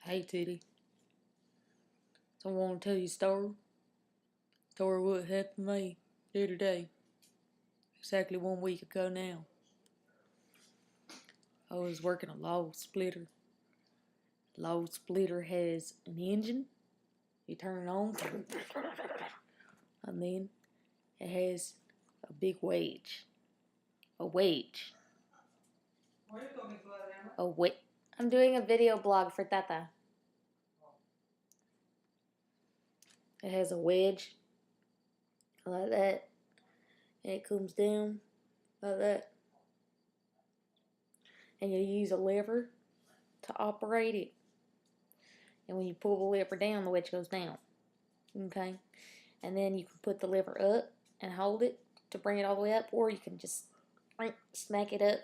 Hey Titty, so I want to tell you a story. Story what happened to me the other day, exactly 1 week ago now. I was working a log splitter. Log splitter has an engine. You turn it on, and then it has a big wedge. A wedge. A wedge. I'm doing a video blog for Tata. It has a wedge like that, and it comes down like that. And you use a lever to operate it. And when you pull the lever down, the wedge goes down. Okay? And then you can put the lever up and hold it to bring it all the way up, or you can just smack it up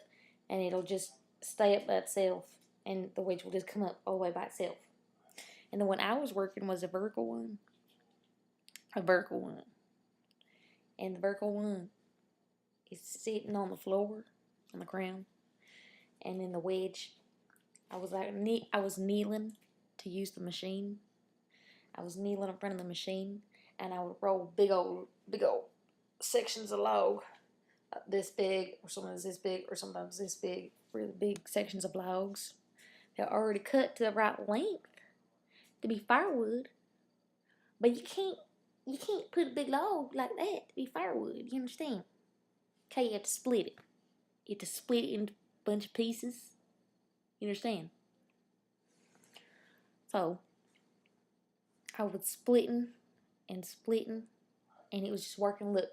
and it'll just stay up by itself, and the wedge will just come up all the way by itself. And the one I was working was a vertical one. And the vertical one is sitting on the floor, on the ground. And then the wedge, I was kneeling to use the machine. I was kneeling in front of the machine, and I would roll big old sections of log, this big, or sometimes this big, or sometimes this big, really big sections of logs. They're already cut to the right length to be firewood, but you can't put a big log like that to be firewood. You understand? Okay, you have to split it. You have to split it into a bunch of pieces. You understand? So I was splitting, and it was just working. Look,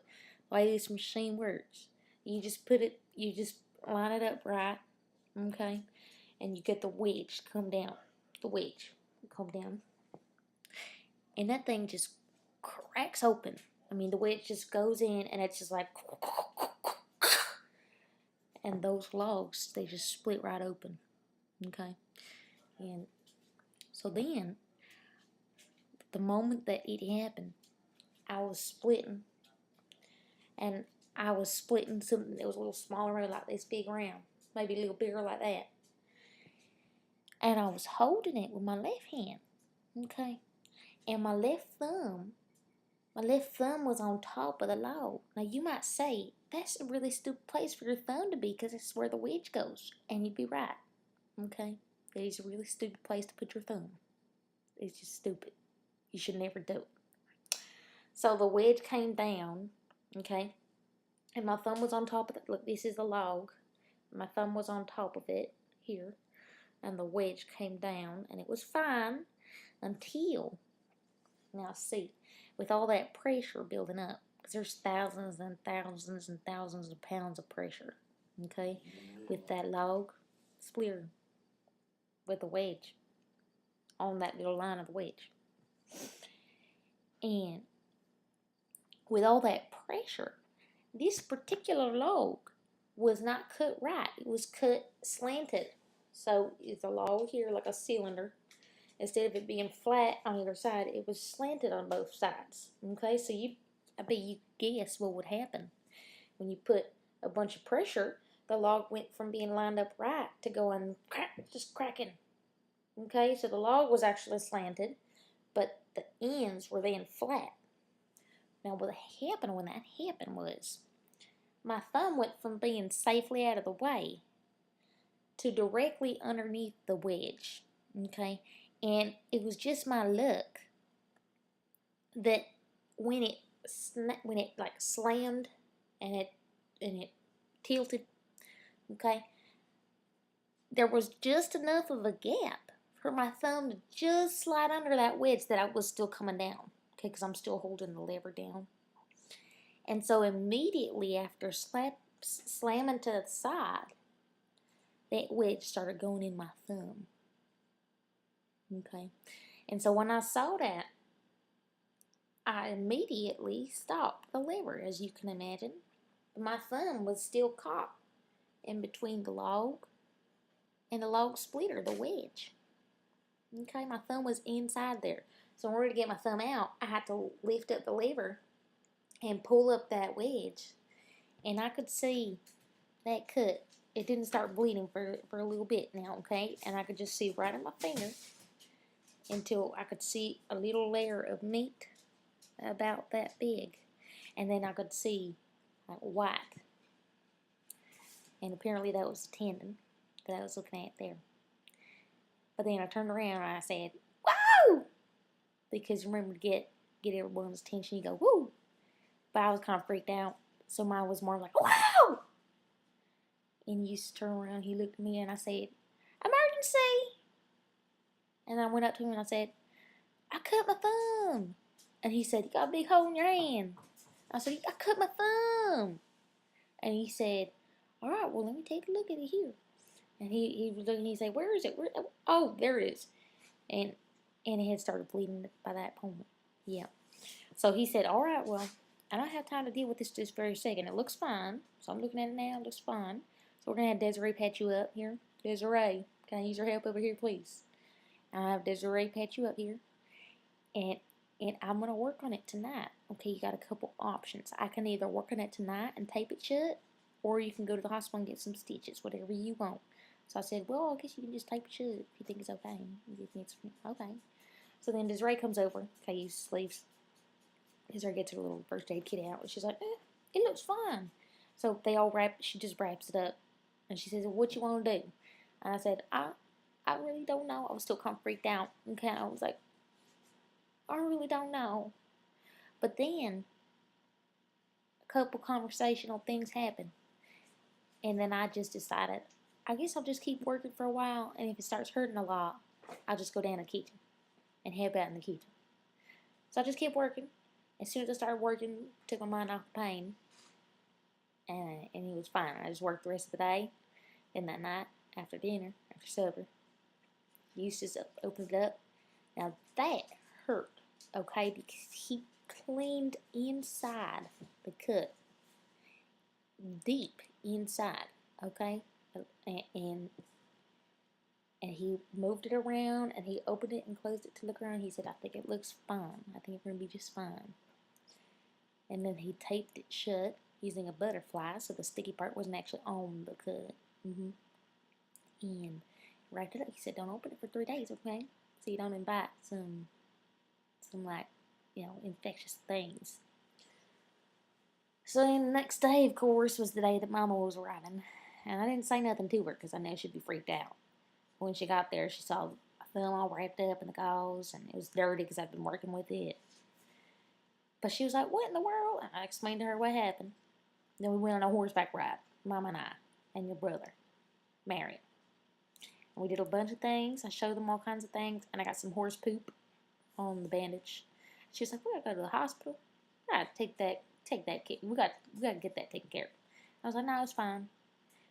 the way this machine works, you just line it up right, okay, and you get the wedge to come down. The wedge will come down, and that thing just cracks open. I mean, the wedge just goes in, and it's just like, and those logs, they just split right open, okay. And so then, the moment that it happened, I was splitting, and I was splitting something that was a little smaller, like this big round, maybe a little bigger like that. And I was holding it with my left hand, okay? And my left thumb was on top of the log. Now you might say, that's a really stupid place for your thumb to be, because it's where the wedge goes. And you'd be right, okay? It is a really stupid place to put your thumb. It's just stupid. You should never do it. So the wedge came down, okay? And my thumb was on top of it. Look, this is the log. My thumb was on top of it here. And the wedge came down, and it was fine until, now see, with all that pressure building up, because there's thousands and thousands and thousands of pounds of pressure, okay, with that log splitter, with the wedge, on that little line of the wedge. And with all that pressure, this particular log was not cut right. It was cut slanted. So it's a log here like a cylinder. Instead of it being flat on either side, it was slanted on both sides. Okay, so I bet you guess what would happen. When you put a bunch of pressure, the log went from being lined up right to going just cracking. Okay, so the log was actually slanted, but the ends were then flat. Now what happened when that happened was, my thumb went from being safely out of the way to directly underneath the wedge, okay? And it was just my luck that when it like slammed and it tilted, okay, there was just enough of a gap for my thumb to just slide under that wedge that I was still coming down, okay, because I'm still holding the lever down. And so immediately after slamming to the side, that wedge started going in my thumb. Okay. And so when I saw that, I immediately stopped the lever, as you can imagine. But my thumb was still caught in between the log and the log splitter, the wedge. Okay, my thumb was inside there. So in order to get my thumb out, I had to lift up the lever and pull up that wedge. And I could see that cut. It didn't start bleeding for a little bit now, okay? And I could just see right in my finger until I could see a little layer of meat about that big. And then I could see like white. And apparently that was the tendon that I was looking at there. But then I turned around and I said, "Woo!" Because remember to get everyone's attention, you go, "Woo!" But I was kind of freaked out. So mine was more like, "Wow!" And he used to turn around, he looked at me and I said, "Emergency!" And I went up to him and I said, "I cut my thumb." And he said, "You got a big hole in your hand." I said, "I cut my thumb." And he said, "All right, well, let me take a look at it here." And he was looking, he said, "Where is it? Oh, there it is." And it had started bleeding by that point. Yeah. So he said, "All right, well, I don't have time to deal with this just very second. It looks fine." So I'm looking at it now, it looks fine. So we're going to have Desiree pat you up here. Desiree, can I use your help over here, please? I'll have Desiree pat you up here. And I'm going to work on it tonight. Okay, you got a couple options. I can either work on it tonight and tape it shut, or you can go to the hospital and get some stitches, whatever you want. So I said, "Well, I guess you can just tape it shut if you think it's okay." Okay. So then Desiree comes over. Okay, use sleeves. Desiree gets her little first aid kit out. And she's like, "It looks fine." So they all she just wraps it up. And she says, "What you want to do?" And I said, I really don't know. I was still kind of freaked out. Okay, I was like, "I really don't know." But then a couple conversational things happened. And then I just decided, I guess I'll just keep working for a while. And if it starts hurting a lot, I'll just go down to the kitchen and help out in the kitchen. So I just kept working. As soon as I started working, took my mind off the pain. And it was fine. I just worked the rest of the day. Then that night, after dinner, after supper, Eustace opened it up. Now that hurt, okay, because he cleaned inside the cut, deep inside, okay, and he moved it around and he opened it and closed it to look around. He said, "I think it looks fine. I think it's gonna be just fine." And then he taped it shut using a butterfly, so the sticky part wasn't actually on the cut. And wrapped it up. He said, "Don't open it for 3 days, okay? So you don't invite some like, infectious things." So then the next day, of course, was the day that Mama was arriving. And I didn't say nothing to her because I knew she'd be freaked out. When she got there, she saw a thumb all wrapped up in the gauze, and it was dirty because I'd been working with it. But she was like, "What in the world?" And I explained to her what happened. Then we went on a horseback ride, Mama and I, and your brother, Marion. And we did a bunch of things. I showed them all kinds of things, and I got some horse poop on the bandage. She was like, "We gotta go to the hospital. We gotta take that kid. We gotta get that taken care of." I was like, "No, it's fine.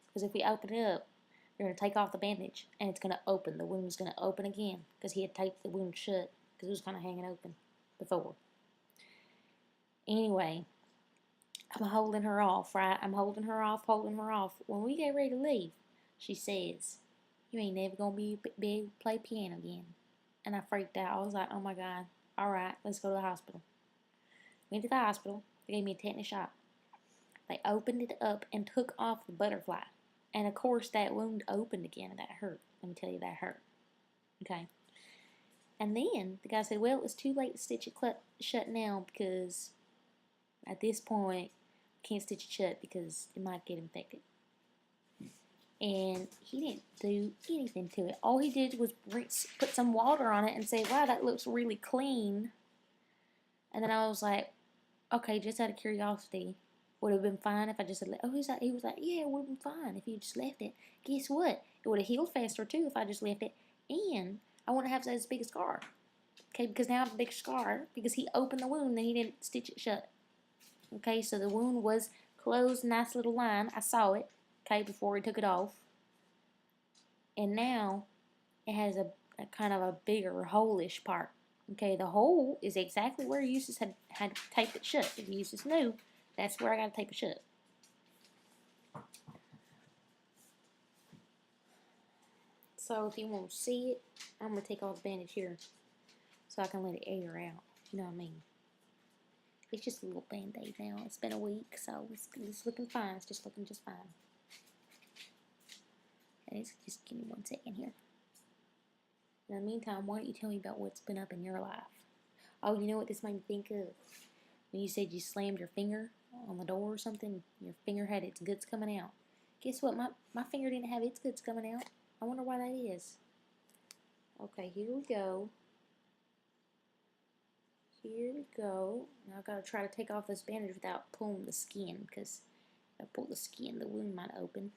Because if we open it up, they're gonna take off the bandage, and it's gonna open. The wound's gonna open again because he had taped the wound shut because it was kind of hanging open before." Anyway, I'm holding her off, right? I'm holding her off. When we get ready to leave, she says, "You ain't never gonna be able to play piano again." And I freaked out. I was like, "Oh my God. All right, let's go to the hospital." Went to the hospital. They gave me a tetanus shot. They opened it up and took off the butterfly. And of course, that wound opened again, and that hurt. Let me tell you, that hurt. Okay. And then the guy said, "Well, it's too late to stitch it shut now because at this point, can't stitch it shut because it might get infected." And he didn't do anything to it. All he did was put some water on it and say, "Wow, that looks really clean." And then I was like, "Okay, just out of curiosity, would it have been fine if I just had left?" He was like, "Yeah, it would have been fine if you just left it." Guess what? It would have healed faster too if I just left it. And I wouldn't have as big a scar. Okay, because now I have a big scar because he opened the wound and he didn't stitch it shut. Okay, so the wound was closed, nice little line. I saw it, okay, before he took it off. And now it has a kind of a bigger hole-ish part. Okay, the hole is exactly where Eustace had taped it shut. If Eustace knew, that's where I got to tape it shut. So if you want to see it, I'm going to take off the bandage here so I can let it air out. You know what I mean? It's just a little band-aid now. It's been a week, so it's looking fine. It's just looking just fine. And just give me 1 second here. In the meantime, why don't you tell me about what's been up in your life? Oh, you know what this made me think of? When you said you slammed your finger on the door or something, your finger had its guts coming out. Guess what? My finger didn't have its guts coming out. I wonder why that is. Okay, here we go. Here we go. Now I've got to try to take off this bandage without pulling the skin, because if I pull the skin, the wound might open.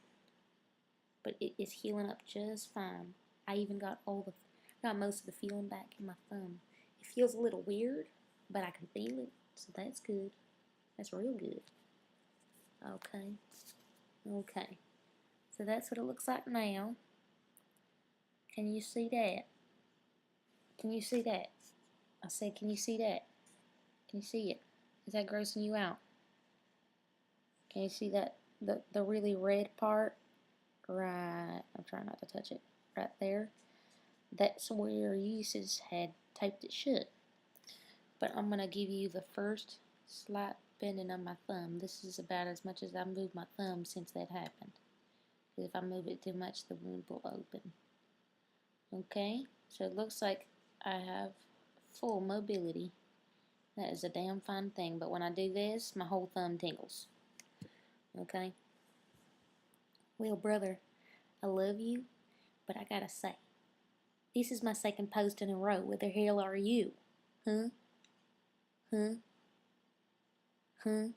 But it is healing up just fine. I even got most of the feeling back in my thumb. It feels a little weird, but I can feel it, so that's good. That's real good. Okay. Okay. So that's what it looks like now. Can you see that? Can you see that? I said, can you see that? Can you see it? Is that grossing you out? Can you see that? The really red part? Right. I'm trying not to touch it. Right there. That's where Uses had taped it shut. But I'm going to give you the first slight bending of my thumb. This is about as much as I've moved my thumb since that happened. Because if I move it too much, the wound will open. Okay, so it looks like I have full mobility. That is a damn fine thing, but when I do this, my whole thumb tingles. Okay? Well, brother, I love you, but I gotta say, this is my second post in a row. Where the hell are you? Huh? Huh? Huh?